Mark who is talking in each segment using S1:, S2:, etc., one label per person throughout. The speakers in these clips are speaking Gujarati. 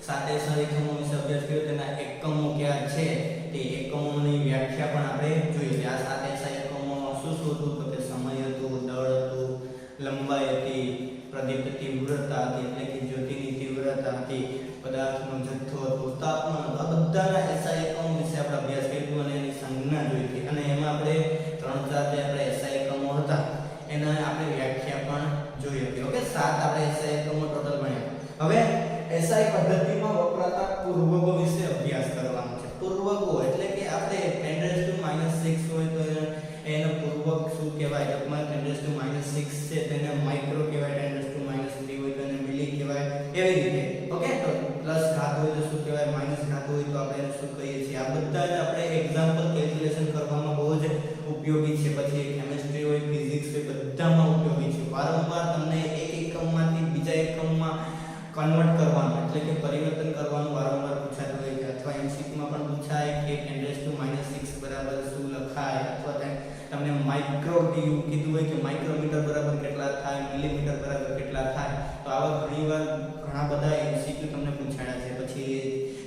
S1: સાતે સહ એકમો વિશે અભ્યાસ કર્યો, તેના એકમો કયા છે તે એકમોની વ્યાખ્યા પણ આપણે જોઈ છે. આ સાતે સહ એકમો શું શું હતું તો કે સમય હતું, દળ હતું, લંબાઈ હતી, પ્રદીપ્ત તીવ્રતા હતી એટલે કે જ્યોતિની તીવ્રતા હતી, પદાર્થનો જથ્થો હતો, તાપમાન હતું. આ બધાના એસઆઈ એકમો વિશે આપણે અભ્યાસ કર્યો અને એની સંજ્ઞા જોઈ હતી અને એમાં આપણે 3-4 જે આપણે એસઆઈ એકમો હતા એના આપણે વ્યાખ્યા પણ જોઈ હતી. ઓકે, 7 આપણે એસઆઈ એકમો ટોટલ ભણ્યા. હવે એસઆઈ પદ્ધતિમાં વપરાતા પૂર્વકો વિશે અભ્યાસ કરવાનો છે. પૂર્વકો એટલે કે આપણે 10⁻⁶ હોય તો એનો પૂર્વક શું કહેવાય? તો 10⁻⁶ છે તેને માઇક્રો કહેવાય, 10⁻³ હોય તો એને મિલી કહેવાય, એવી રીતે. ઓકે, તો પ્લસ ઘાત હોય તો શું કહેવાય, માઈનસ ઘાત હોય તો આપણે એને શું કહીએ છીએ? આ બધા જ આપણે એક્ઝામ્પલ કેલ્ક્યુલેશન કરવામાં બહુ જ ઉપયોગી છે. પછી કેમિસ્ટ્રી હોય, ફિઝિક્સ હોય, બધામાં ઉપયોગી છે. વારંવાર તમને એક એકમમાંથી બીજા એકમમાં કન્વર્ટ કરવાનું એટલે કે પરિવર્તન કરવાનું વારંવાર પૂછાતું હોય છે, અથવા એમસીક્યુમાં પણ પૂછાય કે 10⁻⁶ બરાબર શું લખાય, અથવા તમને માઇક્રો કીધું હોય કે માઇક્રોમીટર બરાબર કેટલા થાય, મિલીમીટર બરાબર કેટલા થાય. તો આવા ઘણા બધા એમસીક્યુ તમને પૂછાયા છે. પછી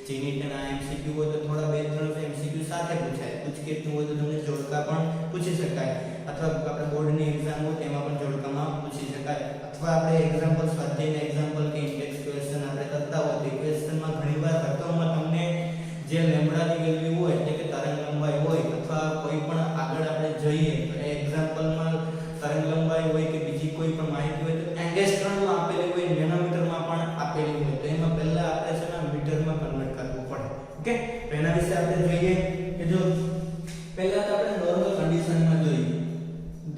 S1: જીનીટના એમસીક્યુ હોય તો થોડા 2-3 એમસીક્યુ સાથે પૂછાય. પૂછકેટનું હોય તો તમને જોડકા પણ પૂછી શકાય, અથવા આપણે બોર્ડની એક્ઝામ હોય તેમાં પણ જોડકામાં પૂછી શકાય. અથવા આપણે એક્ઝામ્પલ સ્વાધ્યાયના એક્ઝામ્પલ કે ઇન્ડેક્સ ક્વેશ્ચન આપણે કરતા હોય તો ક્વેશ્ચનમાં ઘણીવાર રકમમાં તમને જે લેમ્બડાની વેલ્યુ હોય એટલે કે તરંગ લંબાઈ હોય, અથવા કોઈ પણ આગળ આપણે જઈએ તો એ એક્ઝામ્પલમાં તરંગ લંબાઈ હોય કે બીજી કોઈ પણ માહિતી હોય તો એંગસ્ટ્રોમમાં આપેલી હોય, નેનોમીટરમાં પણ આપેલી હોય, તો એમાં પહેલા આપણે છે ને મીટરમાં કન્વર્ટ કરવું પડે. ઓકે, તો એના વિશે આપણે જોઈએ કે જો પહેલા તો આપણે નોર્મલ કન્ડિશનમાં જોઈએ.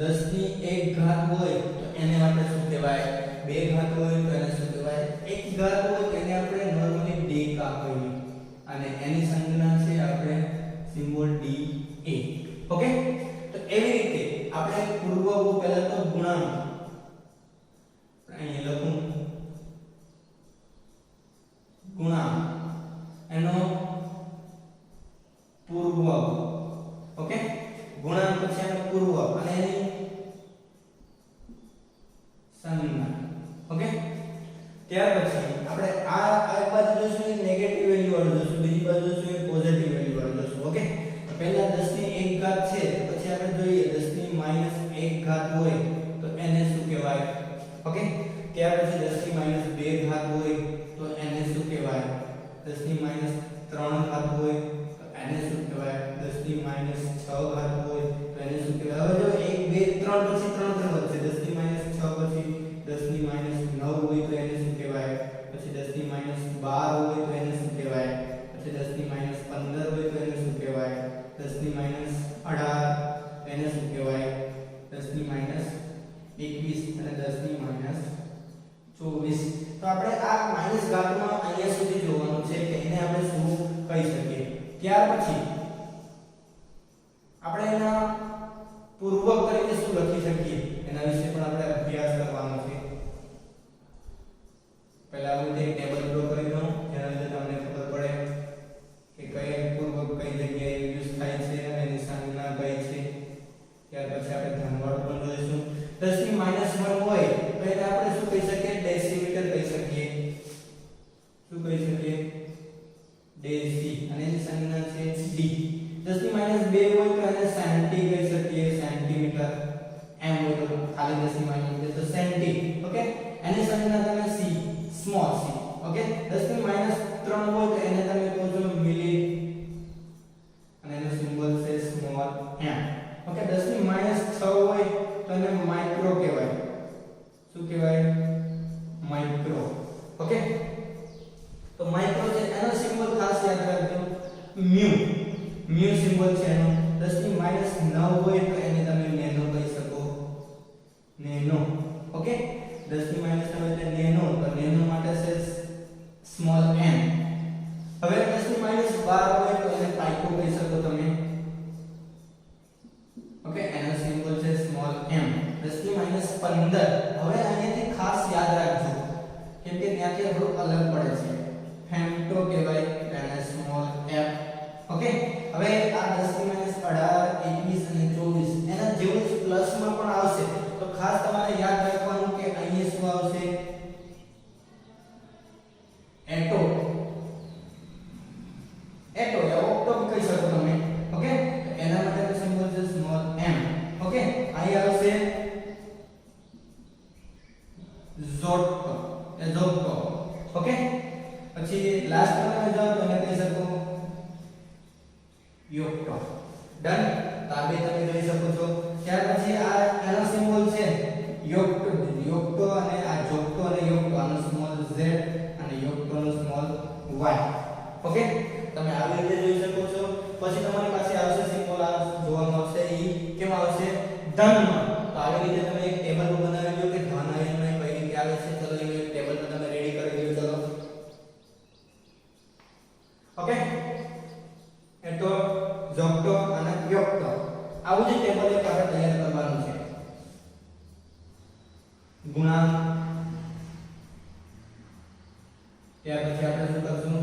S1: 10⁻⁴ હોય તો એને આપણે શું કહેવાય? 2 હોય તો એને શું કહેવાય? 1 હોય તો એને આપણે નોર્મલી ડેકા કહીએ અને એની સંજ્ઞા છે આપણે સિમ્બોલ DA. ઓકે, તો એવી રીતે આપણે પૂર્વકો પહેલા તો ગુણાંક અહીં લખું, ગુણાંક એનો પૂર્વક. ઓકે, ગુણાંક પછી એનો પૂર્વક અને એની સંજ્ઞા. ઓકે, ત્યાર પછી આપણે આ એક બાજુ જોઈશું એ નેગેટિવ વેલ્યુ વાળું જોઈશું, બીજી બાજુ જોઈશું એ પોઝિટિવ વેલ્યુ વાળું જોઈશું. ઓકે, તો પહેલા 10⁻⁴ છે, પછી આપણે જોઈએ 10⁻⁻1 હોય તો એને શું કહેવાય? ઓકે, ત્યાર પછી 10⁻2 હોય તો એને શું કહેવાય? 10⁻3 હોય તો એને શું કહેવાય? 10⁻6 હોય તો એને શું કહેવાય? હવે જો 1 2 3 પછી 3 વધશે. 10⁻6 પછી 10⁻9 હોય તો એને શું કહેવાય? પછી 10⁻12 હોય તો એને શું કહેવાય? પછી 10⁻15 હોય તો એને શું કહેવાય? 10⁻18 એને શું કહેવાય? 10⁻21 અને 10⁻24. તો આપણે આ માઈનસ ઘાતમાં અહીંયા સુધી જોવાનું છે કે એને આપણે શું કહી શકીએ. ત્યાર પછી આપણે એના પૂર્વક તરીકે શું લખી શકીએ એના વિશે પણ આપણે અભ્યાસ કરવાનો છે. પહેલા હું એક ટેબલ ડ્રો કરી દઉં જેના લીધે તમને ખબર પડે કે કઈ પૂર્વક કઈ જગ્યાએ યુઝ થાય છે અને એની સંજ્ઞા કઈ છે. ત્યાર પછી આપણે ધનવાળું પણ જોઈશું. 10⁻1 હોય તો એને આપણે શું કહી શકીએ? ડેસીમીટર કહી શકીએ. શું કહી શકીએ? ડેસી, અને એની સંજ્ઞા છે ડી. 10⁻2 હોય તો એને સેન્ટી કહી શકીએ, સેન્ટીમીટર. એમ હોય તો ખાલી 10⁻2 તો સેન્ટી. ઓકે, એની સંજ્ઞા તમે સી, સ્મોલ સી. ઓકે, 10⁻3 હોય તો એને તમે કહો છો મિલી અને એનો સિમ્બોલ છે સ્મોલ એમ. ઓકે, 10⁻6 હોય તો એને માઇક્રો કહેવાય. શું કહેવાય? માઇક્રો. ઓકે, તો માઇક્રો છે એનો સિમ્બોલ ખાસ યાદ રાખજો, મ્યુ. મ્યુ સિમ્બોલ છે એનો. 10⁻9 હોય તો એને તમે નેનો કહી શકો, નેનો. ઓકે, 10⁻9 એટલે નેનો, તો નેનો માટે છે સ્મોલ n. હવે 10⁻12 હોય તો એને પાઇકો કહી શકો તમે. ઓકે, એનો સિમ્બોલ છે સ્મોલ m. 10⁻15 હવે અહીંયાથી ખાસ યાદ રાખજો કેમ કે ત્યાંથી થોડું અલગ પડે છે. ફેમ્ટો કહેવાય એને સ્મોલ f. ઓકે, હવે આ 10⁻18 21 અને 24 એના જેવું જ પ્લસમાં પણ આવશે તો ખાસ તમારે યાદ રાખવાનું કે અહીંયા શું આવશે? એટો. છો। ત્યાર પછી આ એનો સિમ્બોલ છે યોક્ટો, યોક્ટો અને આ જોક્ટો અને યોક્ટો, આનો સ્મોલ z અને યોક્ટો નો સ્મોલ y. ઓકે, તમે આવી રીતે જોઈ શકો છો. પછી તમારી પાસે આવશે સિમ્બોલ, આ જોવામાં આવશે ઈ કેમ આવશે ધનમાં. તો આવી રીતે તમે એક ટેબલ બનાવી લો કે ધન આયન કઈ રીતે આવે છે. ચલો એ એક ટેબલ પર તમે રેડી કરી લો. ચલો ઓકે, એ તો જોક્ટો અને યોક્ટો આવું જ ટેબલ એક આપણે તૈયાર કરવાનું છે. ગુણાંક, ત્યાર પછી આપણે શું કરશું,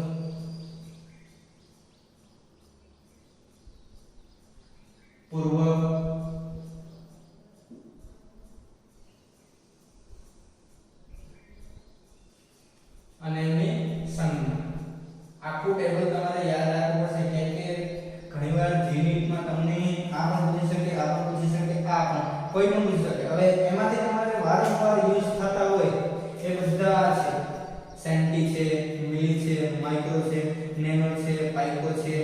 S1: પૂર્વક અને એની સંજ્ઞા. આખું ટેબલ તમારે યાદ રાખવું પડશે, કેમ કે ઘણીવાર જીનીટમાં તમને આ પણ પૂછી શકે, આ પણ પૂછી શકે, આ પણ કોઈ પણ પૂછી શકે. હવે એમાંથી તમારે વારંવાર યુઝ થતા હોય એ બધા છે, સેન્ટી છે, મિલી છે, માઇક્રો છે, નેનો છે, પાઇકો છે,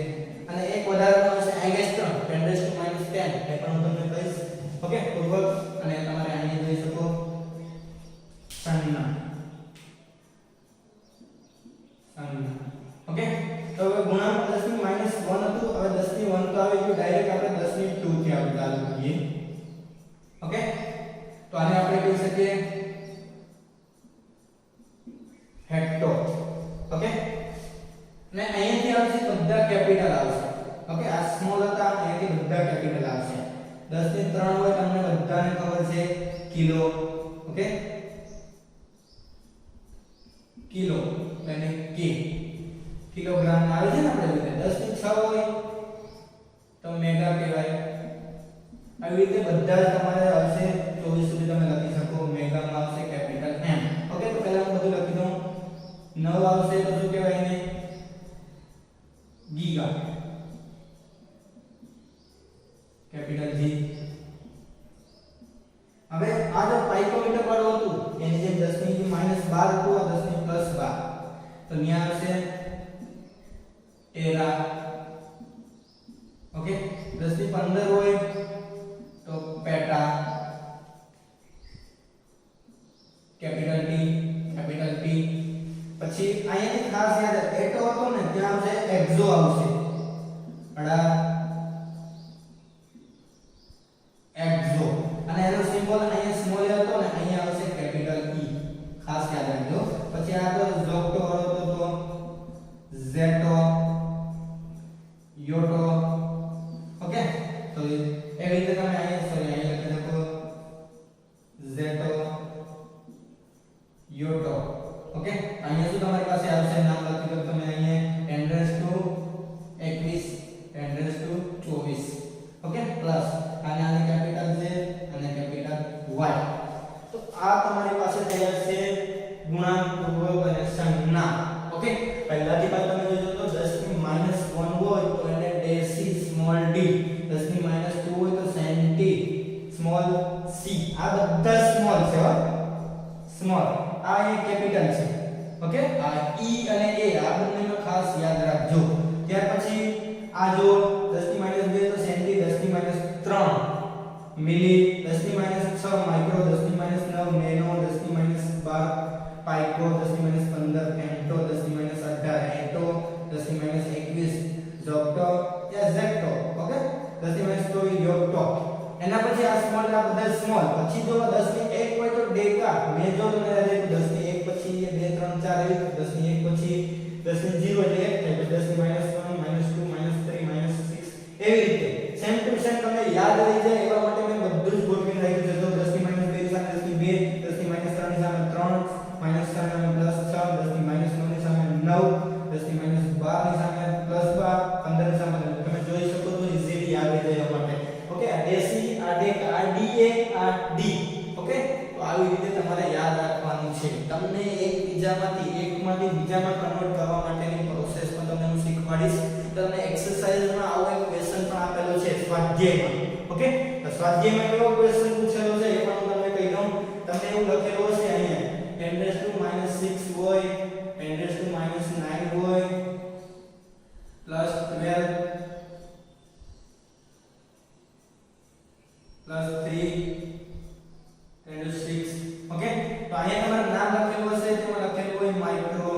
S1: અને એક વધારાનો છે એંગસ્ટ્રોમ 10 to -10 એ પણ હું તમને કહીશ. ઓકે, પૂર્વક અને તમારે અહીં જોઈ શકો સંજ્ઞા. ઓકે, તો હવે ગુણાંક 10 ની -1 હતું, હવે 10 ની 1 તો આવી ગયું, ડાયરેક્ટ આપણે 10 ની 2 થી આવી ચાલુ કરીએ. ઓકે, તો આને આપણે કહી શકીએ હેક્ટો. ઓકે, ને અહીંયાથી આવશે બધા કેપિટલ આવશે. ઓકે, આ સ્મોલ હતા, અહીંયાથી બધા કેપિટલ આવશે. 10 ની 3 હોય તમને બધાને ખબર છે કિલો. ઓકે, કિલો એટલે કે કિલોગ્રામ આવે છે ને આપણે રીતે. 10 ની 6 હોય તો મેગા કહેવાય. આવી રીતે બધા જ તમારે આવશે 24 સુધી તમે લખી શકો. મેગામાં આવશે કેપિટલ M. ઓકે, તો પહેલા હું બધું લખી દઉં. 9 આવશે તો શું કહેવાય એને ગીગા, કેપિટલ G. હવે આ જો પાઇકોમીટર વાળું હતું એની જે 10 ની -12 હતું, આ 10 ની +12 તો ન્યા આવશે ટેરા. ઓકે, 10 ની 15 હોય તો પેટા, કેપિટલ T, કેપિટલ P. પછી અહીંયાથી ખાસ યાદ રાખો, એટો હતો ને ત્યાં આવશે એક્ઝો આવશે. અડા એક્ઝો, અને એનો સિમ્બોલ અહીંયા સ્મોલ હતો ને અહીંયા આવશે કેપિટલ E. ખાસ યાદ રાખજો. પછી આ તો જોક્ટો વાળો તો ઝેટો, યોટો. ઓકે, તો એવી રીતે તમે અહીંયા અહીં લખી શકો ઝેટો, યોટો. ઓકે, અહીંયા શું તમારી પાસે આવશે નામ લખી દો તમે અહીંયા 10⁻²1 ઓકે, પ્લસ અને આને કેપિટલ Z અને કેપિટલ Y. તો આ તમારી પાસે તૈયાર છે ગુણાંક, પૂર્વક અને સંજ્ઞા. ઓકે, પહેલાથી પણ તમે જોજો તો 10 ની -1 હોય તો એને ડેસી સ્મોલ d, 10 ની -2 હોય તો સેન્ટી સ્મોલ c. આ બધા સ્મોલ છે હો, સ્મોલ. આ એ કેપિટલ છે. ઓકે, આ E અને A આ બંનેનો ખાસ યાદ રાખજો. ત્યાર પછી આ જો 10 ની -2 તો સેન્ટી, 10 ની -3 મિલી, 10 ની -6 માઇક્રો, 10 ની -9 નેનો, 10 ની -12 પાઇકો, 10 ની -15 ફેમ્ટો, 10 ની -18 એટો, 10 ની -21 જોક્ટો યા ઝેક્ટો. ઓકે, 10 ની -24 યોક્ટો. એના પછી આ સ્મોલ, આ બધા સ્મોલ. પછી જો 10 ની 1 હોય તો ડેકા. મેં જો તમને 10 ની 1 પછી 2 3 4 એવી, 10 ની 1 પછી 10 ની 0 એટલે 1 થાય, 10 ની -1 -2 -3 -6 એવી રીતે સેમ ટુ સેમ તમને યાદ રહી જાય એવા માટે મેં બધું જ ગોઠવીને રાખ્યું છે. તો 10 ની -2 ની સામે 10 ની 2, 10 ની -3 ની સામે 3, -6 સામે +6, 10 ની -9 ની સામે 9, 10 ની -12 ની સામે +12, 15 ની સામે તમે જોઈ શકો છો ઈઝીલી યાદ રહી જાય એવા માટે. ઓકે, આ ડેસી, આ ડેકા, આ ડીએ, આ ડી. ઓકે, તો આવી રીતે તમારે યાદ રાખવાનું છે. તમને એકમાંથી બીજામાં કન્વર્ટ કરવા માટેની પ્રોસેસ પણ તમને હું શીખવાડીશ. તમને એક્સરસાઇઝમાં આવો એક ક્વેશ્ચન પણ આપેલો છે સ્વાધ્યાયમાં. ઓકે, તો સ્વાધ્યાયમાં કેવો ક્વેશ્ચન પૂછેલો છે એ પણ હું તમને કહી દઉં. તમને એવું લખેલું હશે અહીંયા 10⁻6 હોય, 10⁻9 હોય, +12 પ્લસ 3 10 to 6 ઓકે તો અહીંયા તમારું નામ લખેલું હશે તેમાં લખેલું હોય માઇક્રો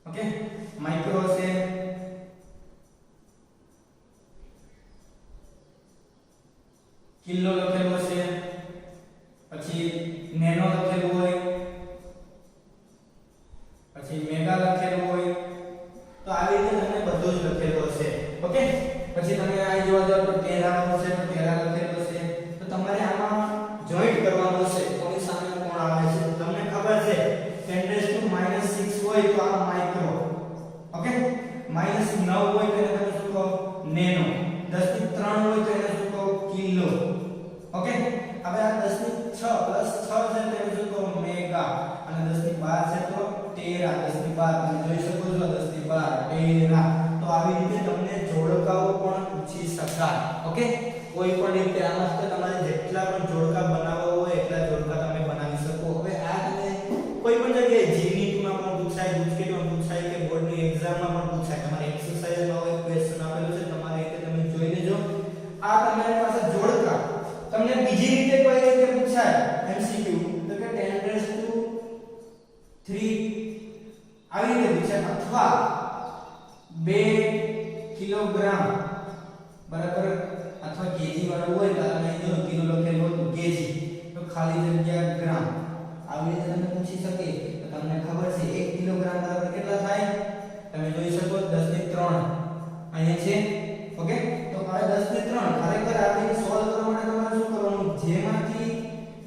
S1: ઓકે માઇક્રો હશે કિલો લખેલું હશે પછી નેનો લખેલું હોય પછી મેગા લખેલું હોય તો આવી રીતે તમને બધું જ લખેલું હશે ઓકે પછી તમે આ જોવા જાવ તો ટેરા હશે તો ટેરા લખેલું હશે તો તમારે આમાં જોઈન્ટ કરવાનું હશે કોની સામે કોણ આવે છે તમને ખબર છે 10⁻⁻6 હોય તો આ માઇક્રો ઓકે -9 હોય તો એને તમે શું કહો નેનો 10⁻³ હોય તો એને શું કહો કિલો ઓકે હવે આ 10⁻6 + 6 છે તેને શું કહો મેગા અને 10⁻12 છે તો ટેરા 10⁻12 તમે જોઈ શકો છો 10⁻12 ટેરા તો આવી રીતે તમને જોડકાઓ પણ પૂછી શકાય ઓકે કોઈ પણ રીતે આમાં તો તમારે જેટલા પણ જોડકા બનાવવા હોય એટલા જોડકા તમે બનાવી શકો હવે આ તમે કોઈ પણ જગ્યાએ જીનીટમાં પણ પૂછાય ગુજકેટમાં પૂછાય કે બોર્ડની એક્ઝામમાં પણ પૂછાય તમારે એક્સરસાઇઝમાં હોય ક્વેશ્ચન આપેલું છે તમારે રીતે તમે જોઈ લેજો આ તમારી પાસે જોડકા તમને બીજી રીતે કોઈ રીતે પૂછાય MCQ તો કે 10⁻³ આવી રીતે પૂછાય અથવા 2 કિલોગ્રામ બરાબર અથવા કેજી વાળું હોય તો તમે જો કિલો લખેલું હોય તો કેજી તો ખાલી જગ્યા ગ્રામ આવી રીતે તમે પૂછી શકે તો તમને ખબર છે 1 કિલોગ્રામ બરાબર કેટલા થાય તમે જોઈ શકો 10⁻³ અહીંયા છે ઓકે તો આ 10⁻³ ખરેખર આ રીતે સોલ્વ કરવા માટે તમારે શું કરવાનું જેમાંથી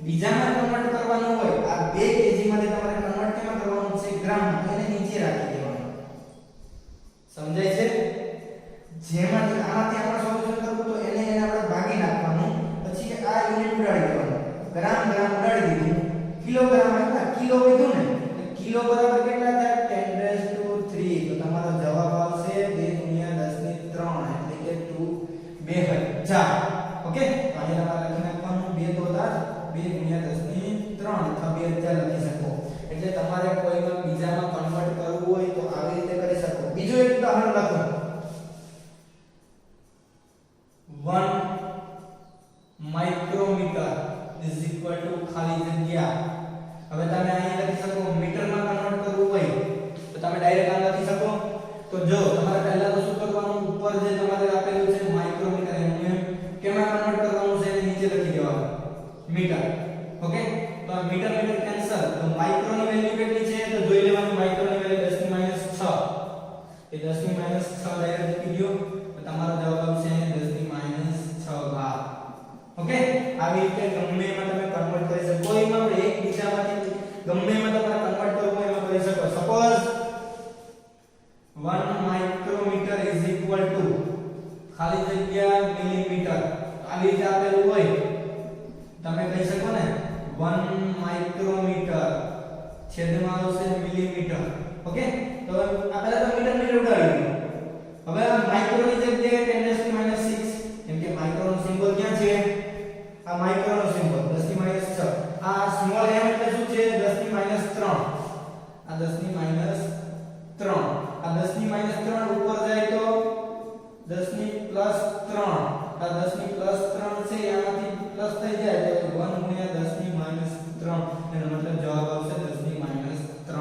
S1: બીજામાં કન્વર્ટ કરવાનું હોય આ 2 કેજી માંથી તમારે કન્વર્ટ કેમાં કરવાનું છે ગ્રામ એને નીચે રાખી દેવાનું સમજાય છે જેમાંથી આમાંથી આપણે સોલ્યુશન કરવું તો એને આપણે ભાગી નાખવાનું પછી આ યુનિટ ઉડાડી દેવાનું ગ્રામ ઉડાડી દીધું કિલોગ્રામ એટલે કિલો કીધું ને કિલો બરાબર કેટલા થાય 10⁻³ તો તમારો જવાબ આવશે 2 × 10⁻³ એટલે કે 2000 ઓકે તો અહીંયા તમારે લખી નાખવાનું 2 તો થાય 2 × 10⁻³ અથવા 2000 લખી શકો એટલે તમારે કોઈમાં બીજામાં કન્વર્ટ કરવું હોય તો આવી રીતે કરી શકો બીજું એક ઉદાહરણ લખો 1 માઇક્રોમીટર ખાલી જગ્યા હવે તમે અહીં લખી શકો મીટરમાં કન્વર્ટ કરવું હોય તો તમે ડાયરેક્ટ આ લખી શકો તો જો તમારે પહેલા તો શું કરવાનું ઉપર જે તમારે આપેલું છે માઇક્રોમીટર એને કેમાં કન્વર્ટ કરવાનું છે એને નીચે લખી દેવાનું મીટર ઓકે તો આ મીટર કેન્સલ તો માઇક્રોની વેલ્યુ કેટલી છે તો જોઈ લેવાનું માઇક્રોની વેલ્યુ 10⁻6 એ 10⁻6 ડાયરેક્ટ લખી દો તો તમારો જવાબ આવશે 10⁻6 ઓકે આવી રીતે ગમે એમાં તમે કન્વર્ટ કરી શકો કોઈમાં પણ એક બીજામાંથી ગમે એમાં તમારે કન્વર્ટ કરવું હોય એમાં કરી શકો સપોઝ 1 માઇક્રોમીટર ખાલી જગ્યા મિલીમીટર આવી રીતે આપેલું હોય તમે કહી શકો ને 1 માઇક્રોમીટર છેદમાં આવશે મિલીમીટર ઓકે તો આ પહેલા તો મીટર ઉડાડી દો હવે આ માઇક્રોની જગ્યાએ 10⁻6 કેમ કે માઇક્રોનો સિમ્બોલ ક્યાં છે આ માઇક્રોનો સિમ્બોલ 10⁻6 આ સ્મોલ m એટલે શું છે 10⁻3 આ 10⁻3 આ 10⁻3 ઉપર જાય તો 10⁻3 આ 10⁻3 છે આમાંથી પ્લસ થઈ જાય તો 1 × 10⁻3 એનો મતલબ જવાબ આવશે 10⁻3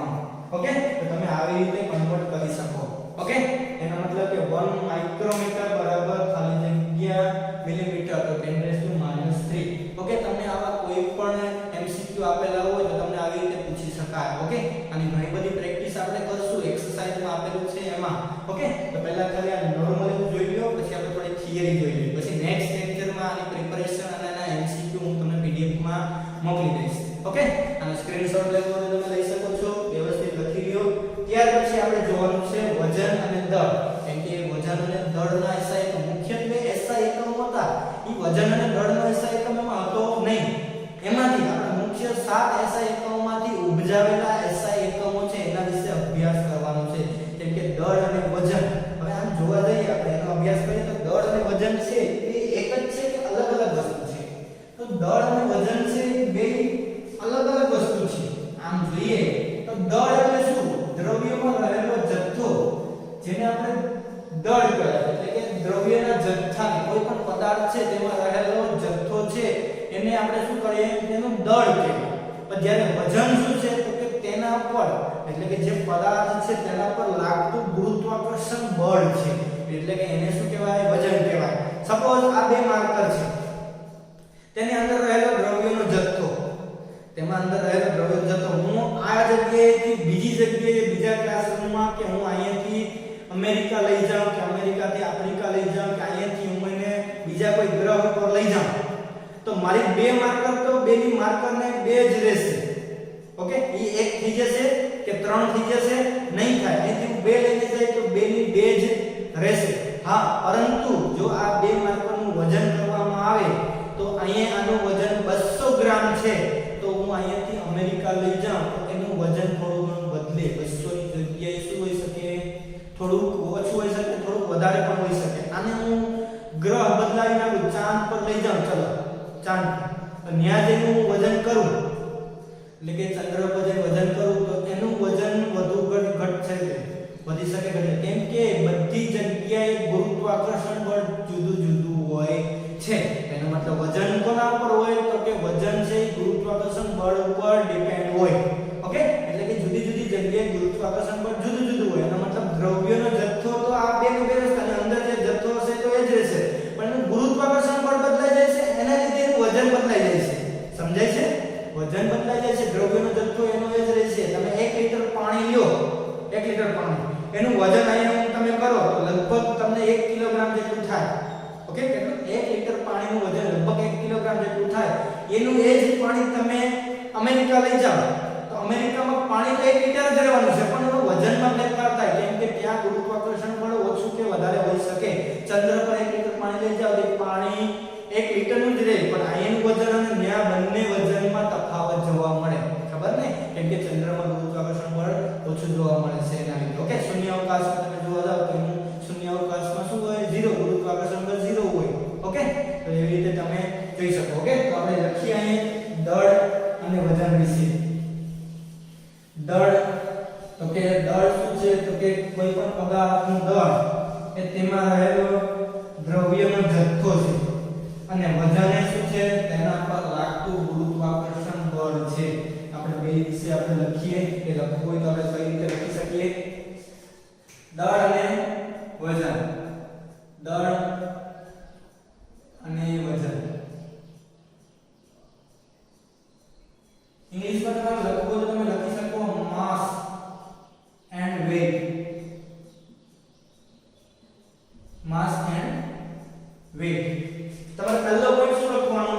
S1: ઓકે તો તમે આવી રીતે કન્વર્ટ કરી શકો ઓકે એનો મતલબ કે 1 માઇક્રોમીટર બરાબર ખાલી જગ્યા મિલીમીટર તો 10⁻³ ઓકે તમને આવા કોઈ પણ MCQ આપેલા હોય તો તમને આવી રીતે પૂછી શકાય ઓકે અને ઘણી બધી પ્રેક્ટિસ આપણે કરશું એક્સરસાઇઝમાં આપેલું છે એમાં ઓકે તો પહેલા ખાલી આ નોર્મલી જોઈ લો પછી આપણે થોડી થિયરી જોઈ લઈએ પછી નેક્સ્ટ લેક્ચરમાં આની પ્રિપેરેશન અને આના MCQ હું તમને PDF માં મોકલી દઈશ ઓકે અને સ્ક્રીનશોટ લેવો હોય તો તમે લઈ શકો છો વ્યવસ્થિત લખી લ્યો ત્યાર પછી આપણે જોવાનું છે વજન અને દળ કેમ કે વજન અને દળના SI એકમ મુખ્યત્વે SI એકમ હતા ઈ વજન અને દળનો SI એકમ એમાં હતો નહીં એમાંથી આપણે મુખ્ય 7 SI એકમોમાંથી ઉપજાવેલા SI એકમો છે એના વિશે અભ્યાસ કરવાનો છે જેમ કે દળ અને વજન હવે આમ જોવા જઈએ આપણે એનો અભ્યાસ કરીએ તો દળ અને વજન છે એ એક જ છે કે અલગ અલગ વસ્તુ છે તો દળ અને વજન છે બે અલગ અલગ વસ્તુ છે આમ જોઈએ તો દળ એટલે શું દ્રવ્યમાં રહેલો જથ્થો જેને આપણે દળ કહેવાય એટલે કે દ્રવ્યના જથ્થાને કોઈ પણ પદાર્થ છે છે તેમાં રહેલો જથ્થો છે એને આપણે શું કરીએ તેનું દળ કહેવાય. પણ જ્યારે વજન શું છે તો કે તેના પર એટલે કે જે પદાર્થ છે તેના પર લાગતું ગુરુત્વાકર્ષણ બળ છે એટલે કે એને શું કહેવાય વજન કહેવાય. સપોઝ આ બે માર્કર છે તેની અંદર રહેલો દ્રવ્યનો જથ્થો તેમાં અંદર રહેલો દ્રવ્યનો જથ્થો હું આ જગ્યાએથી બીજી જગ્યાએ બીજા ક્લાસરૂમમાં કે હું અહીંયાથી અમેરિકા લઈ જાઉં કે અમેરિકાથી આફ્રિકા લઈ જાઉં કે અહીંયાથી હું એને બીજા કોઈ ગ્રહ પર લઈ જાઉં તો મારી બે માર્કર તો બેની માર્કરને બે જ રહેશે. ઓકે એ એક થઈ જશે કે ત્રણ થઈ જશે નહીં થાય. અહીંથી હું બે લઈને જાય તો બેની બે જ રહેશે. હા પરંતુ જો આ બે માર્કરનું વજન કરવામાં આવે તો અહીંયા આનું વજન 200 ગ્રામ છે તો હું અહીંયાથી અમેરિકા લઈ જાઉં તો એનું વજન થોડું ઘણું બદલે. 200 ની જગ્યાએ શું હોઈ શકે થોડુંક ઓછું હોઈ શકે થોડુંક વધારે પણ હોઈ શકે. આને હું ગ્રહ બદલાવી નાખું ચાંદ પર લઈ જાઉં ચલો ચાંદ તો ત્યાં જઈને હું વજન કરું એટલે કે ચંદ્ર પર જઈને વજન કરું તો એનું વજન વધુ ઘટશે વધી શકે ઘટે કેમ કે બધી જગ્યાએ ગુરુત્વાકર્ષણ બળ જુદું જુદું હોય છે. એનો મતલબ વજન કોના પર હોય તો કે વજન છે ગુરુત્વાકર્ષણ બળ ઉપર ડિપેન્ડ હોય. ઓકે એટલે કે જુદી જુદી જગ્યાએ ગુરુત્વાકર્ષણ બળ જુદું જુદું હોય. એનો મતલબ દ્રવ્યનો જથ્થો તો આ બે ને બે રહેશે અને અંદર જે જથ્થો હશે તો એ જ રહેશે પણ ગુરુત્વાકર્ષણ બળ બદલાઈ જાય છે એના લીધે એનું વજન બદલાઈ જાય છે. સમજાય છે? વજન બદલાઈ જાય છે દ્રવ્યનો જથ્થો એનો એ જ રહેશે. તમે 1 લિટર પાણી લ્યો 1 લિટર પાણી એનું વજન અહીંયા તમે કરો તો લગભગ તમને 1 કિલોગ્રામ જેટલું થાય. ઓકે કેટલું 1 લિટર પાણીનું વજન લગભગ 1 કિલોગ્રામ જેટલું થાય. એનું એ જ પાણી તમે અમેરિકા લઈ જાઓ તો અમેરિકામાં પાણી તો 1 લિટર જ રહેવાનું છે પણ એનું વજનમાં ફેરફાર થાય કેમ કે ત્યાં ગુરુત્વાકર્ષણ બળ ઓછું કે વધારે હોઈ શકે. ચંદ્ર પર 1 લિટર પાણી લઈ જાઓ તો પાણી 1 લિટરનું જ રહે પણ અહીંનું વજન અને ત્યાં બંને વજનમાં તફાવત જોવા મળે. ખબર ને કેમ કે ચંદ્રમાં ગુરુત્વાકર્ષણ બળ ઓછું જોવા મળે છે એના લીધે. ઓકે શૂન્યાવકાશમાં તમે જોવા જાવ તો શૂન્યાવકાશમાં શું હોય 0 ગુરુત્વાકર્ષણ બળ 0 હોય. ઓકે તો એવી રીતે તમે જોઈ શકો. ઓકે તો આપણે લખીએ અહીં દળ અને વજન વિશે. દળ તો કે દળ શું છે તો કે કોઈ પણ પદાર્થનું દળ એ તેમાં રહેલો દ્રવ્યનો જથ્થો છે અને વજન એ શું છે તેના પર લાગતું ગુરુત્વાકર્ષણ બળ છે. આપણે બે વિશે આપણે લખીએ કે લખવું હોય તો આપણે કઈ રીતે લખી શકીએ દળ અને વજન. દળ અને વજન ઇંગ્લિશમાં તમે લખવું તો તમે લખી શકો mass and weight. Mass and weight. તમારે પહેલો પોઈન્ટ શું લખવાનો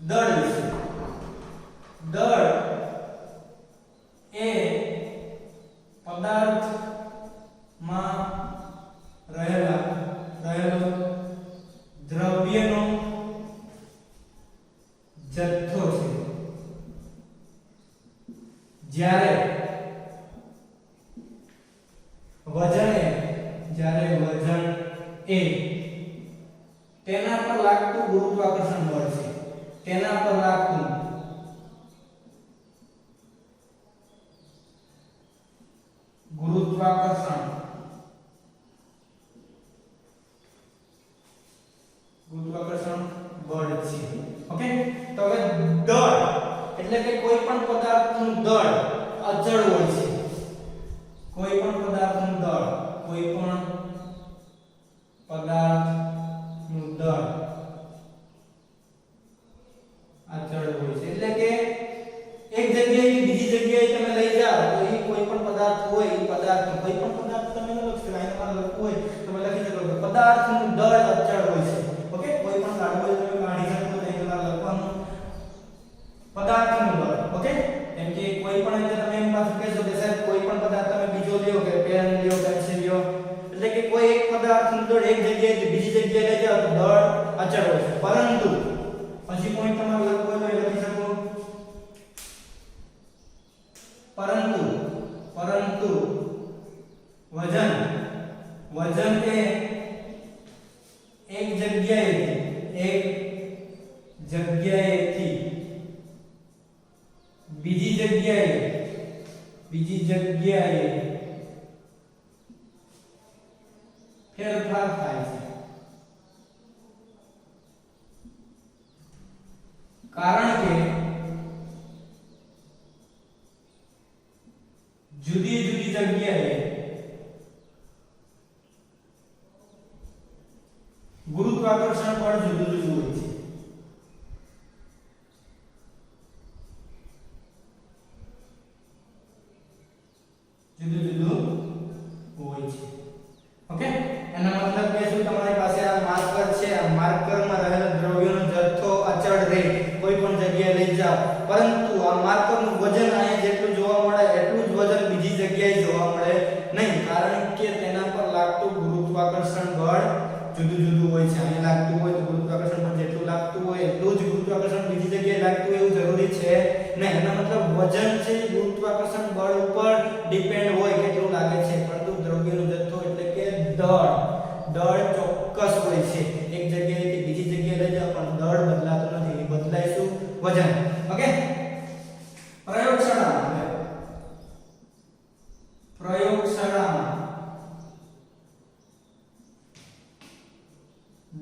S1: દળ વિશે. દળ એ પદાર્થમાં રહેલો દ્રવ્યનો જથ્થો છે જ્યારે વજન એ તેના પર લાગતું ગુરુત્વાકર્ષણ બળ છે. તેના પર લાગતું ગુરુત્વાકર્ષણ બળ છે. ઓકે તો હવે દળ એટલે કે કોઈ પણ પદાર્થનું દળ અચળ હોય છે. કોઈ પણ પદાર્થનું દળ અચળ હોય છે એટલે કે એક જગ્યાએથી બીજી જગ્યાએ તમે લઈ જાઓ તો એ કોઈ પણ પદાર્થ હોય એ પદાર્થ કોઈ પણ પદાર્થ તમે લખશો આમાં લખવું હોય તમે લખી શકો કે પદાર્થનું દળ અચળ હોય છે. ઓકે કોઈ પણ કાઢવું હોય તમે કાઢી શકો તો એમાં લખવાનું પદાર્થનું દળ. ઓકે એમ કે કોઈ પણ એટલે તમે એમ પાછું કહેશો કે સાહેબ કોઈ પણ પદાર્થ તમે બીજો લ્યો કે પેન લ્યો પેન્સિલ લ્યો એટલે કે કોઈ એક પદાર્થનું દળ એક જગ્યાએથી બીજી જગ્યાએ લઈ જાઓ તો દળ અચળ હોય છે. પરંતુ પછી પોઈન્ટ તમારે લખવો હોય તો લખી શકો પરંતુ વજન એ એક જગ્યાએથી બીજી જગ્યાએ ફેરફાર થાય છે. કારણ કે જુદી જુદી જગ્યાએ ગુરુત્વાકર્ષણ બળ જુદું જુદું હોય છે. જુદું જુદું હોય છે. ઓકે, એનો મતલબ કે શું તમારી પાસે આ માર્કર છે, આ માર્કરમાં રહેલા દ્રવ્યોનો જથ્થો અચળ રહે, કોઈ પણ જગ્યાએ લઈ જાઓ, પરંતુ આ માર્કરનું વજન અહીંયા જેટલું જોવા મળે એટલું જ વજન બીજી જગ્યાએ જોવા મળે નહીં, કારણ કે તેના પર લાગતું ગુરુત્વાકર્ષણ બળ જુદું જુદું હોય છે. અહીંયા લાગતું હોય તો ગુરુત્વાકર્ષણ બળ જેટલું લાગતું હોય એટલું જ ગુરુત્વાકર્ષણ બીજી જગ્યાએ લાગતું એવું જરૂરી છે નહીં. એનો મતલબ વજન છે ગુરુત્વાકર્ષણ બળ ઉપર ડિપેન્ડ હોય કેટલું લાગે છે, પરંતુ દ્રવ્યનો જથ્થો એટલે કે દળ ચોક્કસ હોય છે. એક જગ્યાએથી બીજી જગ્યાએ લઈ જાઓ પણ દળ બદલાતો નથી, બદલાય શું? વજન. ઓકે, પ્રયોગશાળામાં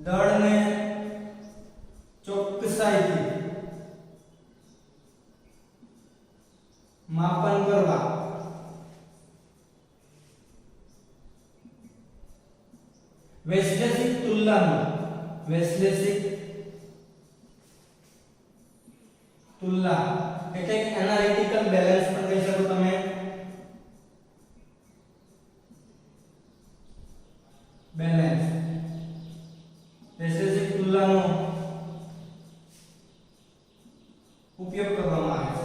S1: દળને ચોકસાઈથી માપન કરવા વૈશ્લેષિક તુલના એટલે એનાલિટિકલ બેલેન્સ પણ કહી શકો તમે. બેલેન્સ વૈશ્લેષિક તુલનાનો ઉપયોગ કરવામાં આવે છે.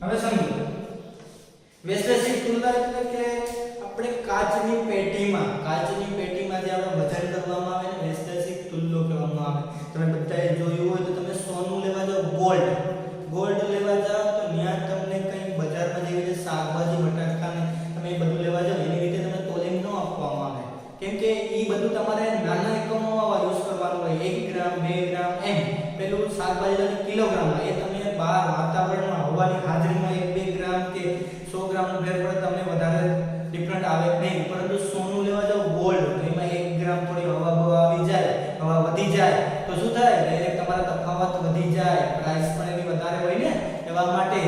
S1: હવે સમજો, વૈશ્લેષિક તુલના એટલે કે આપણે કાચની પેટીમાં જે આપણે વજન કરવામાં આવે ને વૈશ્લેષિક તુલનો કહેવામાં આવે. તમે બધાએ જોયું હોય તો તમે સોનું લેવા જાવ, ગોલ્ડ લેવા જાવ તો ત્યાં તમને કઈ બજારમાં જેવી રીતે શાકભાજી બટાકા ને તમે એ બધું લેવા જાવ એની રીતે તમને તોલીને ન આપવામાં આવે, કેમ કે એ બધું તમારે નાના એકમોમાં યુઝ કરવાનું હોય. 1 ગ્રામ 2 ગ્રામ એમ. પેલું શાકભાજી કિલોગ્રામમાં, એ તમે બહાર વાતાવરણમાં હવાની હાજરીમાં 1-2 ગ્રામ કે 100 ગ્રામનો ફેર પડે તમને વધારે ડિફરન્ટ આવે નહીં. પરંતુ સોનું લેવા જાવ ગોલ્ડ તો એમાં 1 ગ્રામ થોડી હવા આવી જાય, હવા વધી જાય તો શું થાય? ડાયરેક્ટ તમારા તફાવત વધી જાય, પ્રાઇસ પણ એની વધારે હોય ને. એવા માટે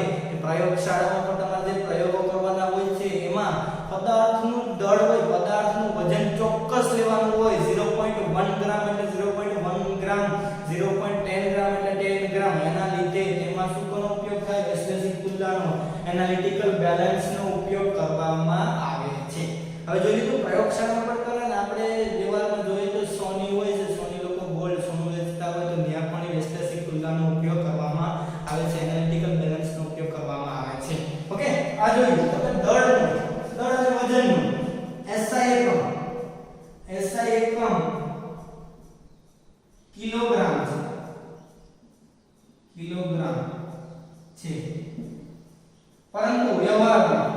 S1: પ્રયોગશાળામાં પણ તમારે જે પ્રયોગો કરવાના હોય છે એમાં પદાર્થનું દળ હોય, પદાર્થનું વજન ચોક્કસ લેવાનું હોય. 0.1 ગ્રામ એટલે 0.1 ગ્રામ, 0.10 ગ્રામ એટલે 10 ગ્રામ. એના લીધે તેમાં શું કોનો ઉપયોગ થાય? વૈશ્લેષિક તુલનાનો, એનાલિટિકલ બેલેન્સનો ઉપયોગ કરવામાં આવે છે. હવે જોઈ લીધું પ્રયોગશાળામાં પણ કરે ને આપણે દિવાલમાં જોઈએ તો સોની હોય છે, સોની લોકો ગોલ્ડ સોનું વેચતા હોય તો ત્યાં પણ વૈશ્લેષિક તુલનાનો ઉપયોગ કરવામાં આવે છે, એનાલિટિકલ બેલેન્સનો ઉપયોગ કરવામાં આવે છે. ઓકે, આ જોયું તો દળ અને વજનનું SI એકમ કિલોગ્રામ છે, પરંતુ વ્યવહારમાં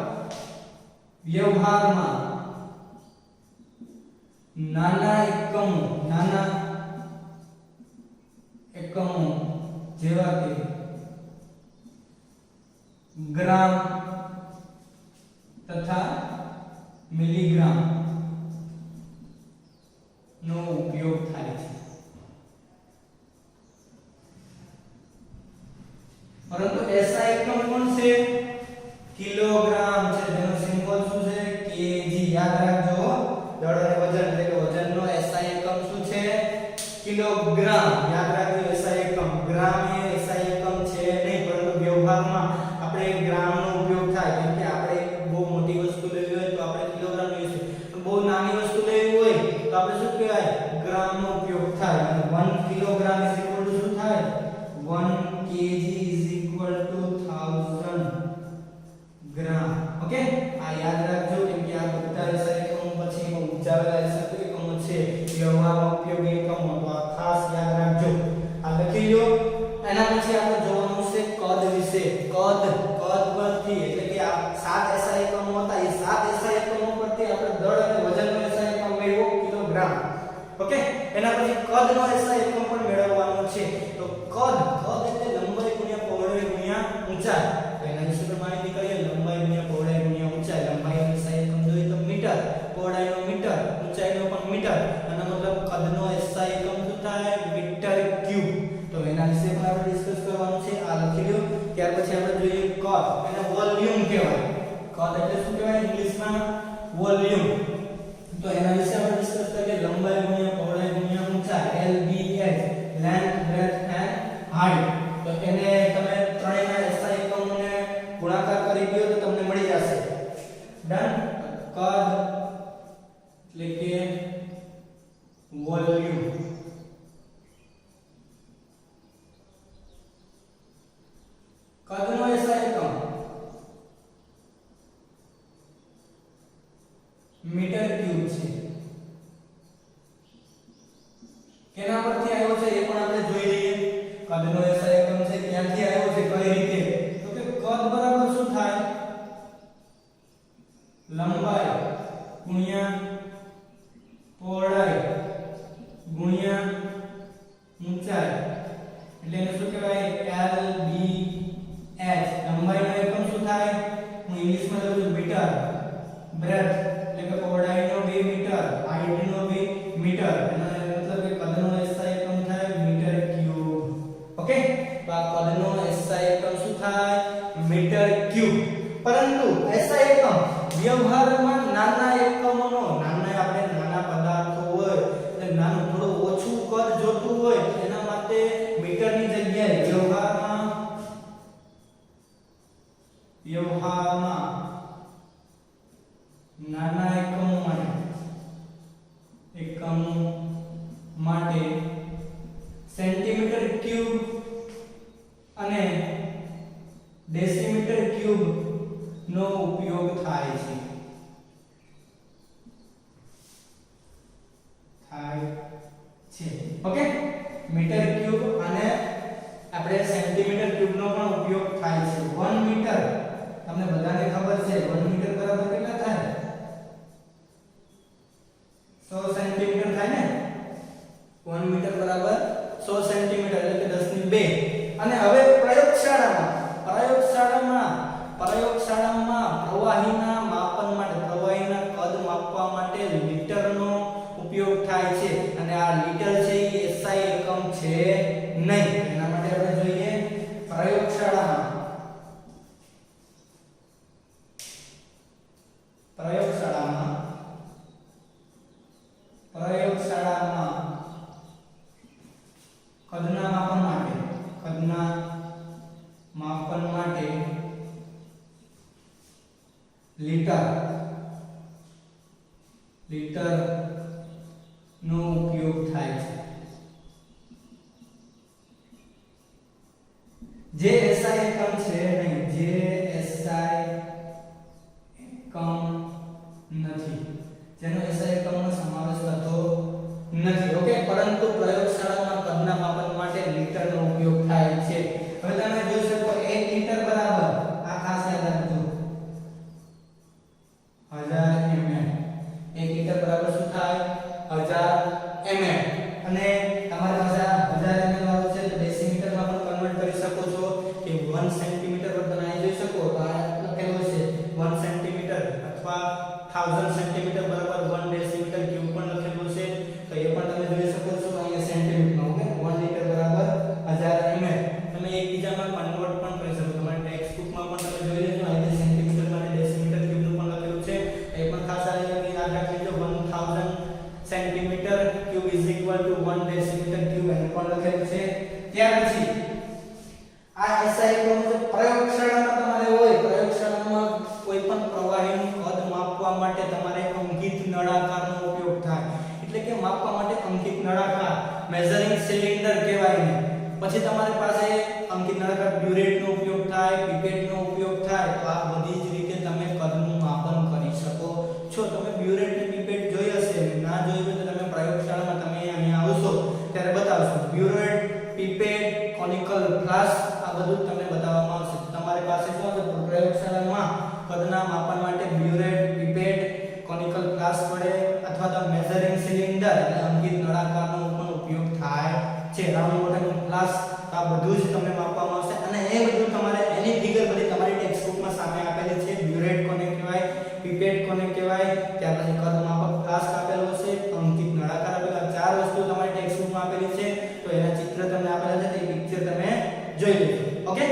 S1: નાના એકમો જેવા કે ગ્રામ તથા મિલીગ્રામ નો ઉપયોગ થાય છે. પરંતુ SI એકમ કોણ છે? કિલોગ્રામ છે, જેનો સિમ્બોલ શું છે? કેજી. યાદ રાખજો, દળ અને વજન એટલે કે વજનનો SI એકમ શું છે? કિલોગ્રામ. યાદ રાખજો, SI એકમ. ગ્રામ એ SI એકમ છે નહીં, પરંતુ વ્યવહારમાં આપણે ગ્રામનો ઉપયોગ થાય. કેમ કે આપણે બહુ મોટી વસ્તુ લેવી હોય તો આપણે કિલોગ્રામ યુઝ કરીએ, બહુ નાની વસ્તુ લેવી હોય તો આપણે શું કહેવાય? ગ્રામનો ઉપયોગ થાય. અને 1 કિલોગ્રામ શું થાય? 1 kg = 1000 ગ્રામ. ઓકે, આ યાદ રાખજો, કેમ કે આ બધા SI એકમો પછી એમાં ઉજાવેલા SI એકમો છે, વ્યવહારમાં ઉપયોગી એકમો, તો આ ખાસ યાદ રાખજો. આ લખી લો. એના પછી આપણે જોવાનું છે કદ વિશે. કદ પરથી એટલે કે આ 7 SI એકમો હતા, એ 7 SI એકમો પરથી આપણે દળ અને વજનનો SI એકમ મેળવ્યો કિલોગ્રામ. ઓકે, એના પછી કદનો SI એકમ પણ મેળવવાનો છે. તો કદ એટલે લંબાઈ ગુણ્યા પહોળાઈ ગુણ્યા ઊંચાઈ. તો એના વિશે પણ માહિતી કરીએ. લંબાઈ ગુણ્યા પહોળાઈ ગુણ્યા ઊંચાઈ. લંબાઈનો SI એકમ જોઈએ તો મીટર, પહોળાઈનો મીટર, ઊંચાઈનો પણ મીટર, આનો મતલબ કદનો SI એકમ શું થાય? Metre cube. તો એના વિશે પણ આપણે ડિસ્કસ કરવાનું છે. આ લખી લો. ત્યાર પછી આપણે જોઈએ કદ. એને વોલ્યુમ કહેવાય. કદ એટલે શું કહેવાય ઇંગ્લિશમાં? વોલ્યુમ. તો એના વિશે આપણે ડિસ્કસ કરીએ. લંબાઈ ગુણ્યા પહોળાઈ ગુણ્યા ઊંચાઈ, LBH, length, breadth and height. તો એને તમે ત્રણેયના SI એકમોને ગુણાકાર કરી દો તો તમને મળી જશે. ડન. કદ એટલે કે વોલ્યુમ. કદનો SI એકમ મીટર ક્યુબ છે. કેના પરથી આવ્યો છે એ પણ આપણે જોઈ લઈએ. કદનો SI એકમ છે ક્યાંથી આવ્યો છે, કઈ રીતે? તો કે કદ બરાબર શું થાય? લંબાઈ ગુણ્યા પહોળાઈ ગુણ્યા ઊંચાઈ. એટલે એને શું કહેવાય? LBH. લંબાઈનો એકમ શું થાય? હું ઇંગ્લિશમાં લખું છું મીટર. બ્રેથ એટલે કે પહોળાઈનો 2 મીટર, હાઈટનો 2 મીટર. એનો મતલબ કે કદનો SI એકમ થાય મીટર ક્યુબ. ઓકે? તો આ કદનો SI એકમ શું થાય? Metre cube. પરંતુ SI એકમ વ્યવહારમાં નાના એકમોનો, નાના આપણે નાના પદાર્થો હોય એટલે નાનું થોડું ઓછું કદ જોતું હોય એના માટે મીટરની જગ્યાએ વ્યવહારમાં નાના એકમો માટે સેન્ટીમીટર ક્યુબ અને ડેસીમીટર ક્યુબ નો ઉપયોગ થાય છે. ઓકે? મીટર ક્યુબ અને આપણે સેન્ટીમીટર ક્યુબ નો પણ ઉપયોગ થાય છે. 1 મીટર તમને બધાને ખબર છે 1 મીટર બરાબર કેટલા થાય? 100 સેન્ટીમીટર થાય ને. 1 મીટર બરાબર 100 સેન્ટીમીટર એટલે કે 10 ની 2. અને હવે પ્રયોગશાળામાં પ્રવાહીના માપન માટે, પ્રવાહીના કદ માપવા માટે લીટરનો ઉપયોગ થાય છે. અને આ લીટર છે એ SI એકમ છે નહીં. એના માટે આપણે જોઈએ પ્રયોગશાળામાં કદના માપન માટે લીટર નો ઉપયોગ થાય છે. જે SI એકમ છે નહીં, જે SI એકમ નથી, જેનો SI એકમનો સમાવેશ થતો નથી. ઓકે? પરંતુ પ્રયોગશાળામાં કદના માપન માટે લીટરનો ઉપયોગ થાય છે. હવે તમે જોઈ શકો 1 લીટર બરાબર, આ ખાસ યાદ રાખજો, 1000 ml. 1 લીટર બરાબર શું થાય? 1000 ml. અને તમારી પાસે 1000 ml વાળું છે તો ડેસીમીટરમાં પણ કન્વર્ટ કરી શકો છો કે 1 સેન્ટીમીટર પર તમે જોઈ શકો તો આ લખેલું છે 1 સેન્ટીમીટર અથવા 1000 સેન્ટીમીટર બરાબર 1 ડેસીમીટર ક્યુબ પણ લખેલું છે. તો એ પણ તમે જોઈ શકો છો અહીંયા સેન્ટીમીટરમાં. ઓકે? 1 લીટર બરાબર 1000 ml. તમે એકબીજામાં કન્વર્ટ પણ કરી શકો. તમારી ટેક્સ્ટ બુકમાં પણ તમે જોઈ લેજો અહીંયા સેન્ટીમીટર માટે ડેસીમીટર ક્યુબ નું પણ લખેલું છે. એ પણ ખાસ યાદ રાખી લેજો. 1000 સેન્ટીમીટર ક્યુબ = 1 ડેસીમીટર ક્યુબ એને પણ લખેલું છે. ત્યાર પછી આ SI એકમ પ્રયોગશાળામાં તમારે હોય, પ્રયોગશાળામાં કોઈ પણ પ્રવાહીનું કદ માપવા માટે તમારે અંકિત નળાકારનો ઉપયોગ થાય. એટલે કે માપવા માટે અંકિત નળાકાર, મેઝરિંગ સિલિન્ડર કહેવાય ને. પછી તમારી પાસે અંકિત નળાકાર બ્યુરેટનો ઉપયોગ થાય, પીપેટનો ઉપયોગ થાય. તો આ બધી જ રીતે તમે કદનું માપન કરી શકો છો. તમે બ્યુરેટ અને પીપેટ જોઈ હશે, ના જોઈ હોય તો તમે પ્રયોગશાળામાં તમે અહીંયા આવશો ત્યારે બતાવશો. બ્યુરેટ, પીપેટ, કોનિકલ ફ્લાસ્ક આ બધું તમને બતાવવામાં આવશે. તમારી પાસે શું હશે પ્રયોગશાળામાં કદના માપન માટે બ્યુરેટ, પીપેટ, કોનિકલ ફ્લાસ્ક વડે અથવા તો મેઝરિંગ સિલિન્ડર અને અંકિત નળાકારનો પણ ઉપયોગ થાય છે. રાઉન્ડ બોટમ ફ્લાસ્ક આ બધું જ તમને માપવામાં આવશે. અને એ બધું તમારે એની ફિગર બધી તમારી ટેક્સ્ટ બુકમાં સામે આપેલી છે. બ્યુરેટ કોને કહેવાય, પીપેટ કોને કહેવાય, ત્યાર પછી કદ માપક વ્યાસ આપેલો છે, અંકિત નળાકાર આપેલા, ચાર વસ્તુ તમારી ટેક્સ્ટ બુકમાં આપેલી છે, તો એના ચિત્ર તમને આપેલા છે, તે પિક્ચર તમે જોઈ લેજો. ઓકે,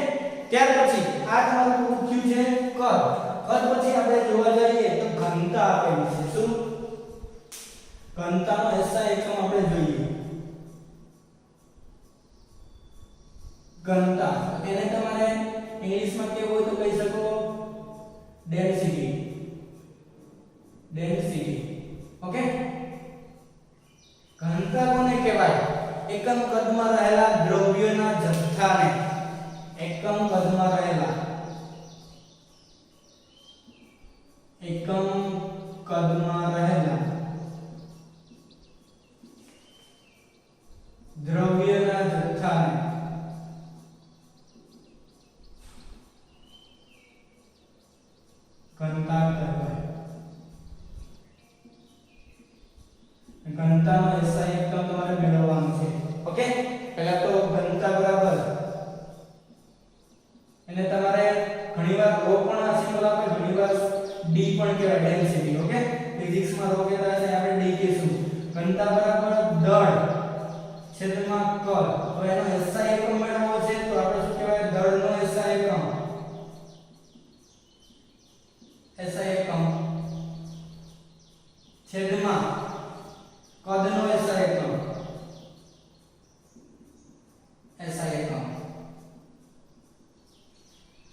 S1: ત્યાર પછી આ તમારું પૂછ્યું છે કદ. કદ પછી આપણે જોવા જઈએ તો ઘનતા આપેલી છે. શું? ઘનતાનો એસઆઈ એકમ આપણે જોઈએ. ઘનતા એને તમારે ઇંગ્લિશમાં કેવું હોય તો કહી શકો ડેન્સિટી. ડેન્સિટી. ઓકે, ઘનતા કોને કહેવાય? એકમ કદમાં રહેલા દ્રવ્યોના જથ્થાને, એકમ કદમાં રહેલા, એકમ કદમાં રહેલા દ્રવ્યના જથ્થાને ઘનતા કહેવાય. ઘનતાનો એસઆઈ એકમ તમારે મેળવવાનો છે. ઓકે, પહેલા તો ઘનતા બરાબર એને તમારે ઘણીવાર રો પણ આ સિમ્બોલ આપે, ઘણીવાર ડી પણ કહેવાય, ડેન્સિટી. ઓકે, ફિઝિક્સમાં રો કહેવાય છે, આપણે ડી કહીશું. ઘનતા બરાબર દળ છેદમાં કદ. તો એનો એસઆઈ એકમ મેળવવો છે તો આપણે શું કહેવાય? દળનો એસઆઈ એકમ. એસઆઈ એકમ છેદમાં કદનો એસઆઈ એકમ. એસઆઈ એકમ.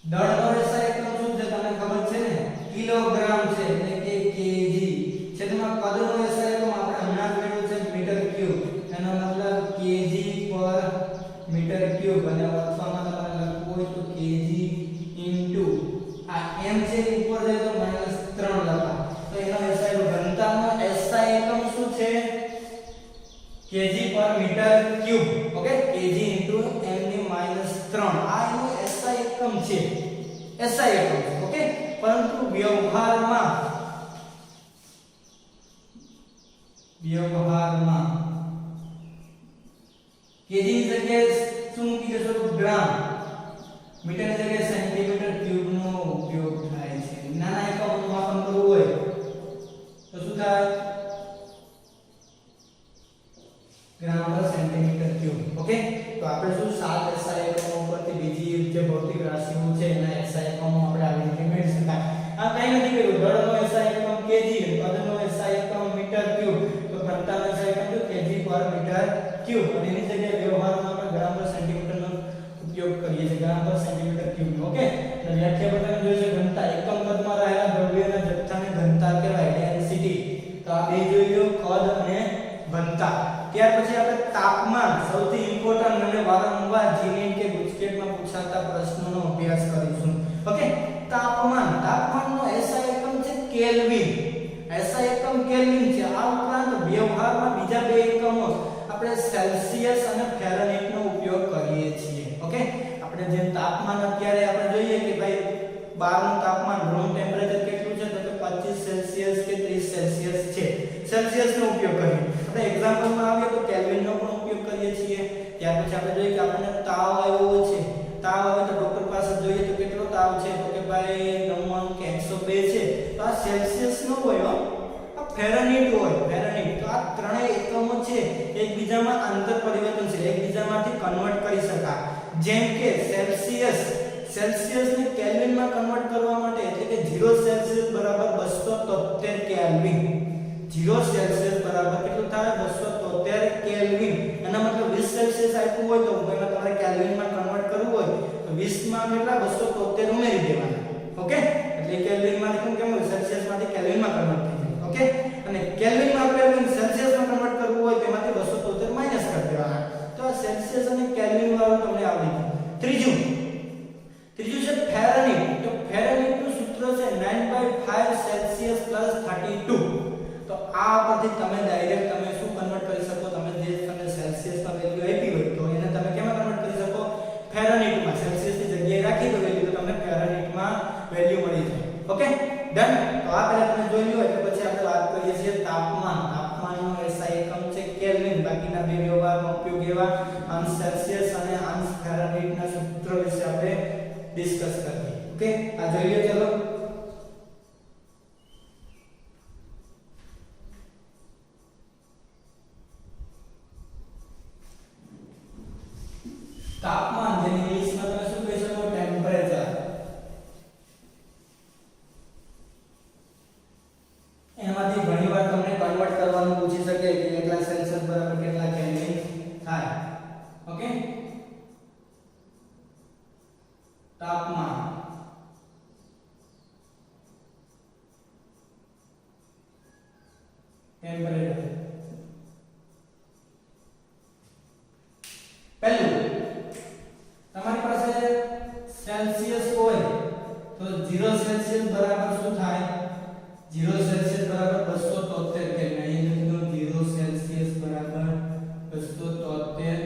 S1: દળનો એસઆઈ એકમ શું છે તમને ખબર છે ને? કિલોગ્રામ છે, એટલે કે કેજી. છેદમાં કદનો એસઆઈ એકમ આપણે હમણાં જ મેળવ્યું છે મીટર ક્યુબ. એનો મતલબ કેજી પર મીટર ક્યુબ. અને લખવામાં તમારે લખવું હોય તો કેજી ઇન્ટુ આ m છે ઉપર જાય તો -3 લખા. તો એનો એસઆઈ ઘનતાનો એસઆઈ એકમ શું છે? KG per metre cube. Okay, KG into m ની -3. આ એનો એસઆઈ એકમ છે. એસઆઈ એકમ. ઓકે, પરંતુ વ્યવહારમાં કેજી ની જગ્યાએ શું મૂકી દેશો? ગ્રામ. મીટર ની જગ્યાએ સેન્ટીમીટર ક્યુબ નો ઉપયોગ થાય છે. નાના એકમનું માપન કરવું હોય તો શું થાય? ગ્રામ પર સેન્ટીમીટર ક્યુબ. ઓકે, તો આપણે શું 7 એસઆઈ એકમો ઉપરથી બીજી જે ભૌતિક રાશિઓ છે એના એસઆઈ એકમો આપણે આવી રીતે મેળવી શકાય. આ કઈ નથી કર્યું. દળનો એસઆઈ એકમ કેજી, કદનો એસઆઈ એકમ મીટર ક્યુબ, તો ઘનતાનો એસઆઈ એકમ તો કેજી પર મીટર ક્યુબ. અને એની જગ્યાએ વ્યવહારમાં આપણે ગ્રામ પર સેન્ટીમીટરનો ઉપયોગ કરીએ છીએ, ગ્રામ પર સેન્ટીમીટર ક્યુબ. ઓકે, તો વ્યાખ્યા પર તમે જોઈ શકો ઘનતા એકમ કદમાં રહેલા દ્રવ્યના જથ્થાને ઘનતા કહેવાય, ડેન્સિટી. તો આ બે જોઈ લો, કદ અને ઘનતા. ત્યાર પછી આપણે તાપમાન, સૌથી ઇમ્પોર્ટન્ટ અને વારંવાર જીની કે ગુજકેટમાં પૂછાતા પ્રશ્નોનો અભ્યાસ કરીશું. ઓકે, તાપમાનનો એસઆઈ એકમ છે કેલ્વિન. એસઆઈ એકમ કેલ્વિન છે. આ ઉપરાંત વ્યવહારમાં બીજા બે એકમો આપણે સેલ્સિયસ અને ફેરનહીટનો ઉપયોગ કરીએ છીએ. ઓકે, આપણે જે તાપમાન અત્યારે આપણે જોઈએ કે ભાઈ બહારનું તાપમાન રૂમ ટેમ્પરેચર કેટલું છે તો કે 25 સેલ્સિયસ કે 30 સેલ્સિયસ છે. સેલ્સિયસનો ઉપયોગ કરીએ. આપણે એક્ઝામ્પલમાં આવીએ તો કેલ્વિનનો પણ ઉપયોગ કરીએ છીએ. ત્યાર પછી આપણે જોઈએ કે આપણને તાવ આવ્યો છે. તાવ આવે તો ડોક્ટર પાસે જોઈએ તો કેટલો તાવ છે તો કે ભાઈ 99 કે 102 છે. તો આ સેલ્સિયસ નો હોય, આ ફેરનહીટ હોય. ફેરનહીટ. તો આ ત્રણેય એકમો છે એકબીજામાં આંતર પરિવર્તનશીલ, એકબીજામાંથી કન્વર્ટ કરી શકાય. જેમ કે સેલ્સિયસને કેલ્વિનમાં કન્વર્ટ કરવા માટે એટલે કે 0 સેલ્સિયસ બરાબર 273 કેલ્વિન. 0 સેલ્સિયસ બરાબર કેટલું થાય? 273 કેલ્વિન. એના મતલબ 20 સેલ્સિયસ આપ્યું હોય તો એમાં તમારે કેલ્વિનમાં કન્વર્ટ કરવું હોય તો 20 માં કેટલા 273 ઉમેરી દેવાના. ઓકે, એટલે કેલ્વિનમાં કેમ સેલ્સિયસમાંથી કેલ્વિનમાં કન્વર્ટ થઈ જાય. ઓકે, અને કેલ્વિનમાં આપણે સેલ્સિયસમાં કન્વર્ટ કરવું હોય તો એમાંથી 273 માઈનસ કરી દેવાના. તો આ સેલ્સિયસ અને કેલ્વિન વાળું તમને આવડી ગયું. ત્રીજું છે ફેરનહીટ. તો ફેરનહીટનું સૂત્ર છે 9/5 સેલ્સિયસ + 32. તો આ પરથી તમે ડાયરેક્ટ તમે શું કન્વર્ટ કરી શકો? તમે જે તમને સેલ્સિયસમાં વેલ્યુ આપી હોય તો એને તમે કેમાં કન્વર્ટ કરી શકો? ફેરનહીટમાં. સેલ્સિયસની જગ્યાએ રાખી દો વેલ્યુ તો તમને ફેરનહીટમાં વેલ્યુ મળી જાય. Okay, done. તો આ પહેલા તમે જોઈ લો. એટલે પછી આપણે વાત કરીએ છીએ તાપમાન. તાપમાનનો એસઆઈ એકમ છે કેલ્વિન. બાકીના બે વ્યવહારમાં ઉપયોગ એવા અંશ સેલ્સિયસ અને અંશ ફેરનહીટના સૂત્ર વિશે આપણે ડિસ્કસ કરીએ. ઓકે, આ જોઈ લો. ચલો કન્વર્ટ કરવાનું પૂછી શકે કે એટલા સેલ્સિયસ બરાબર કેટલા કેલ્વિન થાય. ઓકે, તાપમાન ટેમ્પરેચર. પહેલું તમારી પાસે સેલ્સિયસ હોય તો 0 સેલ્સિયસ બરાબર શું થાય? 0 સેલ્સિયસ બરાબર 273 કેલ્વિન. અહીં લખી દો 0 સેલ્સિયસ બરાબર 273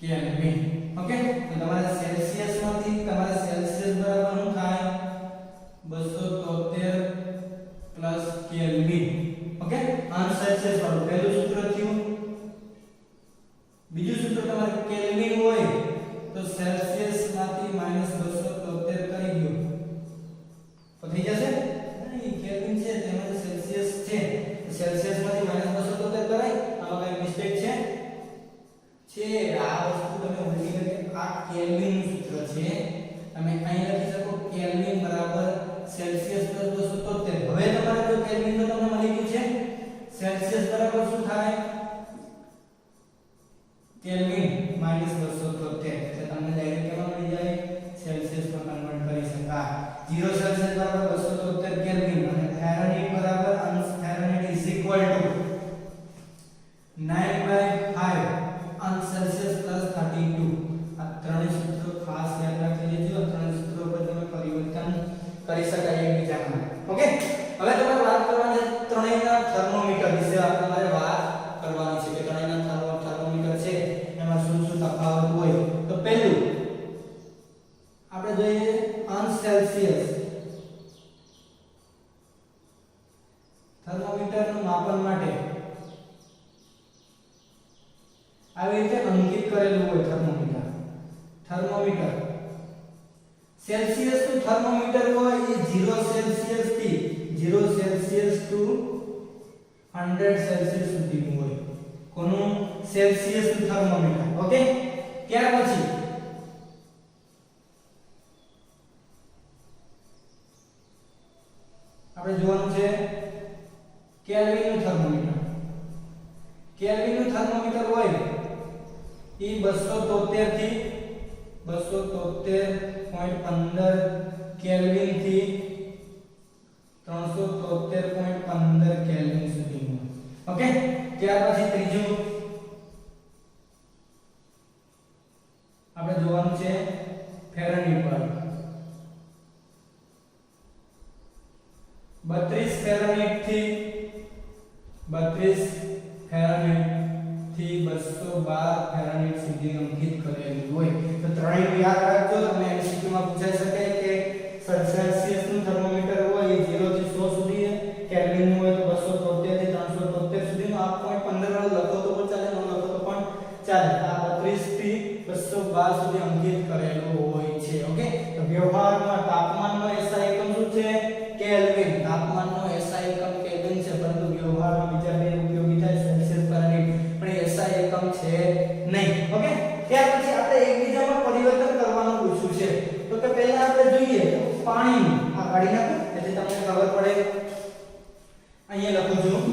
S1: કેલ્વિન. ઓકે, તો તમારે સેલ્સિયસ માંથી તમારે સેલ્સિયસ બરાબર શું થાય? 273 પ્લસ કેલ્વિન. ઓકે, અંશ સેલ્સિયસ વાળું પહેલું સૂત્ર થયું. બીજું સૂત્ર તમારે કેલ્વિન હોય તો સેલ્સિયસ માંથી -273 કરી દો તો થઈ જશે. નહીં, કેલ્વિન છે તેમાં સેલ્સિયસ છે તો સેલ્સિયસ માંથી -273 કરાય. આમાં કઈ મિસ્ટેક છે? આ વસ્તુ તમે ભૂલી ગયા કે આ કેલ્વિન નું સૂત્ર છે. તમે અહીં લખી શકો કેલ્વિન બરાબર સેલ્સિયસ + 273. હવે તમારે જો કેલ્વિન તો તમને મળી ગયું છે. સેલ્સિયસ બરાબર શું થાય? કેલ્વિન -273. એટલે તમને ડાયરેક્ટ કેમાં મળી જાય? સેલ્સિયસ માં કન્વર્ટ કરી શકાય. 0 સેલ્સિયસ બરાબર 273 કેલ્વિન અને ફેરનહીટ બરાબર અંશ ફેરનહીટ = 9/5 અંશ સેલ્સિયસ + 32. આ ત્રણેય સૂત્રો ખાસ યાદ રાખી લેજો. ત્રણ સૂત્રો પર તમે પરિવર્તન કરી શકાય એકબીજામાં. ઓકે, હવે તમારે વાત કરવાની છે ત્રણેયના થર્મોમીટર વિશે. તમારે વાત કરવાની છે કે ત્રણેયના થર્મોમીટર છે એમાં શું શું તફાવત હોય. તો પહેલું આપણે જોઈએ અંશ સેલ્સિયસ. થર્મોમીટરનું માપન માટે આવી રીતે અંકિત કરેલું હોય થર્મોમીટર. સેલ્સિયસ નું થર્મોમીટર હોય એ 0 સેલ્સિયસ થી 0 સેલ્સિયસ ટુ 100 સેલ્સિયસ સુધીનું હોય. કોનું? સેલ્સિયસ નું થર્મોમીટર. ઓકે, ત્યાર પછી આપણે જોવાનું છે કેલ્વિન નું થર્મોમીટર. કેલ્વિન નું થર્મોમીટર હોય એ 273 થી 273.15 કેલ્વિન થી 373.15 કેલ્વિન સુધીનું. ઓકે, ત્યાર પછી ત્રીજું આપણે જોવાનું છે ફેરનહીટ પર. 32 ફેરનહીટ થી 212 ફેરનહીટ સુધી અંકિત કરેલું હોય. તો ત્રણેય યાદ રાખજો. તમને એમસીક્યુ માં પૂછાઈ શકે કે સેલ્સિયસ નું થર્મોમીટર હોય એ 0 થી 100 સુધી છે. કેલ્વિન નું હોય તો 273 થી 373 સુધીનું. આ 0.15 વાળું લખો તો પણ ચાલે, ન લખો તો પણ ચાલે. આ 32 થી 212 સુધી અંકિત કરેલું હોય છે. ઓકે, તો વ્યવહારમાં તાપમાનનો SI એકમ શું છે? કેલ્વિન. તાપમાનનો SI એકમ કેલ્વિન છે, પરંતુ વ્યવહારમાં બીજા બે ઉપયોગી થાય સેલ્સિયસ ફેરનહીટ, પણ એ SI એકમ છે નહીં. ઓકે, ત્યાર પછી આપણે એકબીજામાં પરિવર્તન કરવાનું પૂછ્યું છે. તો કે પહેલા આપણે જોઈએ પાણીનું. આ કાઢી નાખો એટલે તમને ખબર પડે. અહીંયા લખું છું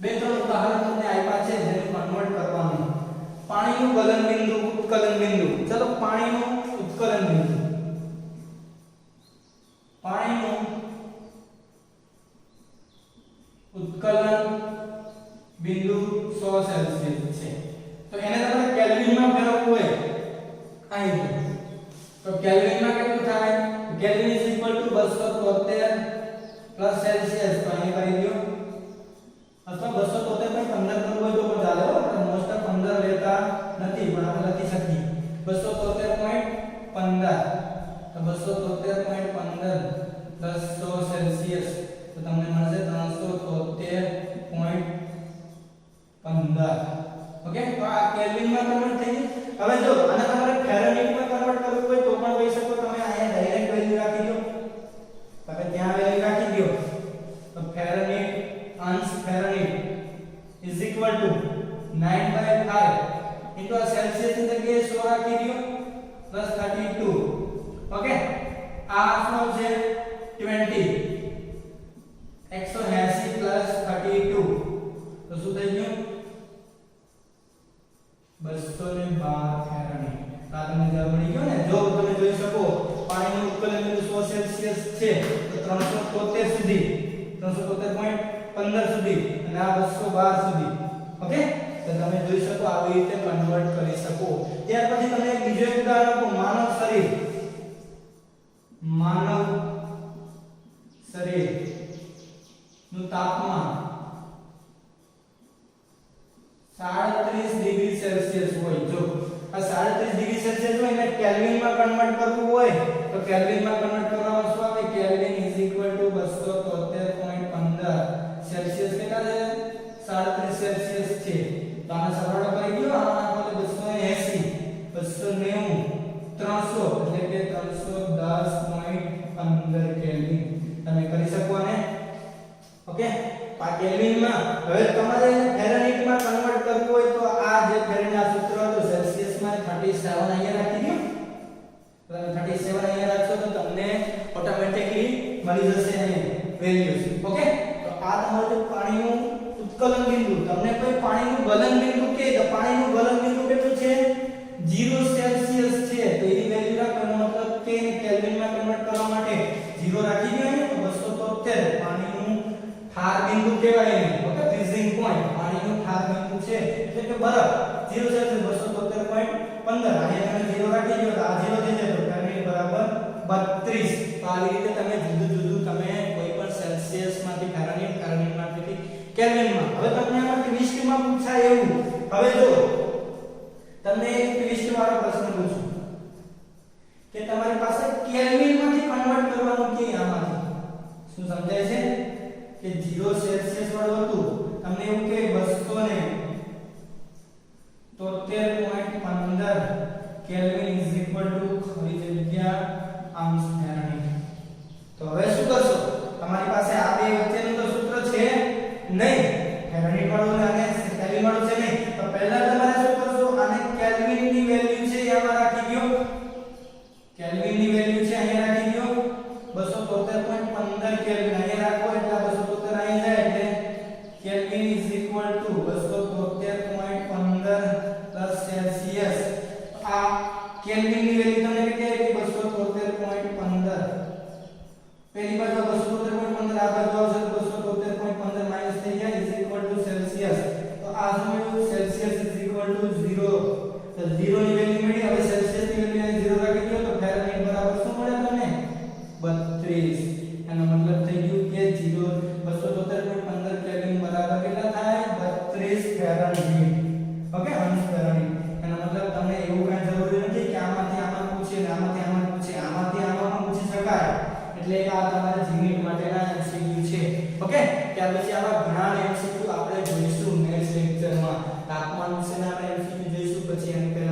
S1: બે ત્રણ ઉદાહરણ તમને આપ્યા છે જેને કન્વર્ટ કરવાનું. પાણીનું ગલન બિંદુ, ઉત્કલન બિંદુ. ચલો પાણીનું ઉત્કલન બિંદુ. પાણીનું ઉત્કલન બિંદુ 100 સેલ્સિયસ છે. તો એને તમારે કેલ્વિનમાં ફેરવવું હોય અહીં તો કેલ્વિનમાં કેટલું થાય? Kelvin = 273 plus Celsius. તો અહીં કરી દો. અથવા 273.15 કરવું હોય તો પણ ચાલે. મોસ્ટ ઓફ 15 લેતા નથી પણ આપણે લખી શકીએ 273.15. તો 273.15 પ્લસ 100 સેલ્સિયસ તો તમને મળશે 373.15. ઓકે, તો આ કેલ્વિનમાં કન્વર્ટ થઈ ગયું. હવે જો આને તમારે ફેરનહીટમાં કન્વર્ટ કરવું હોય તો પણ કહી શકો. તમે અહીંયા ડાયરેક્ટ વેલ્યુ રાખી દો. તમે ત્યાં વેલ્યુ રાખી દો. તો ફેરનહીટ અંશ ફેરનહીટ = 9/5 ઇન્ટુ આ સેલ્સિયસ ની જગ્યાએ 100 રાખી દો પ્લસ 32. ઓકે, આ શું છે 20 180 પ્લસ 32 32 તો શું થઈ ગયું 212 ફેરનહીટ. તો આ તમને જવાબ મળી ગયો ને. જો તમે જોઈ શકો પાણીનું ઉત્કલન બિંદુ 100 સેલ્સિયસ છે તો 373 સુધી 373.15 સુધી અને આ 212 સુધી. ઓકે, તો તમે જોઈ શકો આવી રીતે કન્વર્ટ કરી શકો. ત્યાર પછી તમને એક બીજો એક ઉદાહરણ આપો. માનવ શરીર નું તાપમાન 37 ડિગ્રી સેલ્સિયસ હોય. જો આ 37 ડિગ્રી સેલ્સિયસ હોય એને કેલ્વિન માં કન્વર્ટ કરવું હોય તો કેલ્વિન માં કન્વર્ટ કરવામાં શું આવે? કેલ્વિન = 273.15 સેલ્સિયસ કેટલા છે? 37 સેલ્સિયસ છે. તો આને સરવાળો કરી દો. આમાં નાખો તો 280 290 300 એટલે કે 310.15 કેલ્વિન. તમે કરી શકો આને. ઓકે, આ કેલ્વિન માં હવે તમારે ફેરનહીટ માં કન્વર્ટ કરવું હોય તો આ જે ફેરનહીટ સૂત્ર હતું સેલ્સિયસ માં 37 અહીંયા રાખી દો. તો 37 અહીંયા રાખશો તો તમને ઓટોમેટિકલી મળી જશે અહીં વેલ્યુઝ. ઓકે, તો આ તમારું પાણીનું ઉત્કલન બિંદુ. તમને કોઈ પાણીનું ગલન બિંદુ કે તો પાણીનું ગલન બિંદુ કેટલું છે? 0 સેલ્સિયસ છે. તો એની વેલ્યુ રાખવાનો મતલબ કે એને કેલ્વિન માં કન્વર્ટ કરવા માટે 0 રાખી દો ને તો 273 પાણીનું ઠાર બિંદુ કહેવાય એને. ઓકે, ફ્રીઝિંગ પોઈન્ટ પાણીનું ઠાર બિંદુ છે એટલે કે બરફ 0 સેલ્સિયસ 273.15 અહીંયા તમે 0 રાખી દો તો આ 0 થઈ જાય તો ફેરનહીટ બરાબર 32. તો આવી રીતે તમે જુદું તમે કોઈ પણ સેલ્સિયસ માંથી ફેરનહીટ માંથી કેલ્વિન માં. હવે તમને આમાં ટ્વિસ્ટ માં પૂછાય એવું. હવે જો તમને એક ટ્વિસ્ટ વાળો પ્રશ્ન પૂછું કે તમારી પાસે કેલ્વિન માંથી કન્વર્ટ કરવાનું કે આમાંથી શું સમજાય છે કે 0 સેલ્સિયસ વાળું હતું તમને એવું કે 273.15 કેલ્વિન = ખરી જગ્યા અંશ ફેરનહીટ. તો હવે શું કરશો? તમારી પાસે આ બે વચ્ચેનું તો સૂત્ર છે નહીં, ફેરનહીટ વાળું અને કેલ્વિન વાળું છે નહીં. તો પહેલા તમારે શું કરશો? આને કેલ્વિન ની વેલ્યુ છે આમાં રાખી દો. કેલ્વિન ની વેલ્યુ છે અહીંયા રાખી દો 273.15 કેલ્વિન અહીંયા રાખો એટલે 273 અહીં જાય એટલે કેલ્વિન = 273.15 સેલ્સિયસ. આ કેલ્વિન ની વેલ્યુ તમને કેટલી આવી? 273.15. પહેલી બાજુ 273.15 આ બાજુ આવશે 273.15 માઈનસ થઈ જાય = સેલ્સિયસ. તો આ શું મળ્યું? સેલ્સિયસ = 0. તો 0 ની વેલ્યુ મળી. હવે સેલ્સિયસ ની વેલ્યુ 0 રાખી દો તો ફેરનહીટ બરાબર શું મળે તમને? 32. એનો મતલબ થઈ ગયું કે 273.15 કેલ્વિન બરાબર કેટલા થાય? 32 ફેરનહીટ. ઓકે, અંશ ફેરનહીટ. એનો મતલબ તમને એવું કાંઈ જરૂરી નથી કે આમાંથી આમાં પૂછે ને આમાંથી આમાં પૂછે. આમાંથી આમાં પૂછી શકાય. એટલે આ તમારા જીનિટ માટેના MCQ છે. ઓકે, ત્યાર પછી આવા ઘણા MCQ આપણે જોઈશું નેક્સ્ટ લેક્ચરમાં. તાપમાન વિશેના આપણે MCQ જોઈશું. પછી એની પહેલા